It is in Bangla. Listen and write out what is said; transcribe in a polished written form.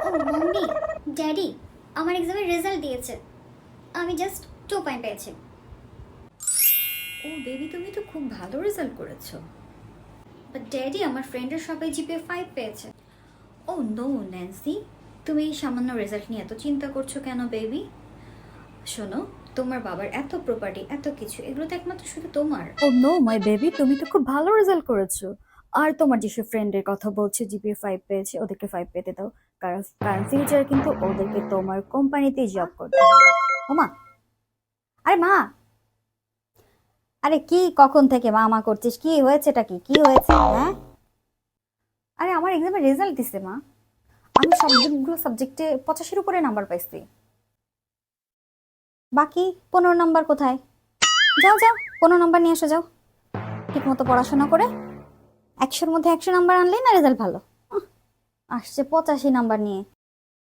ও মাম্মি, ড্যাডি আমার এক্সামের রেজাল্ট দিয়েছে। আমি জাস্ট 2 পয়েন্ট পেয়েছি। ও বেবি, তুমি তো খুব ভালো রেজাল্ট করেছো। বাট ড্যাডি আমার ফ্রেন্ডের সবাই জিপিএ 5 পেয়েছে। ও নো ন্যান্সি, তুমি এই সামান্য রেজাল্ট নিয়ে এত চিন্তা করছো কেন বেবি? শোনো, তোমার বাবার এত প্রপার্টি, এত কিছু, এগুলো তো একমাত্র শুধু তোমার। ও নো মাই বেবি, তুমি তো খুব ভালো রেজাল্ট করেছো। আর তোমার যেসব ফ্রেন্ডের কথা বলছে জিপিএ 5 পেয়েছে, ওদেরকে 5 পেতে দাও। কারণ কারণ ফিউচার কিন্তু ওদেরকে তোমার কোম্পানিতেই জব করতে হবে। ও মা, আরে মা, আরে কি কখন থেকে মা মা করছিস? কি হয়েছেটা কি? কি হয়েছে? হ্যাঁ, আরে আমার এক্সামের রেজাল্ট দিছে মা। আমি সাবজেক্টে 85-এর উপরে নাম্বার পাইছি। বাকি 15 নাম্বার কোথায়? যাও যাও, 15 নাম্বার নিয়ে এসো, যাও। ঠিক মতো পড়াশোনা করে 100-র মধ্যে 100 নাম্বার আনলেই না রেজাল্ট ভালো। আসছে 85 নাম্বার নিয়ে।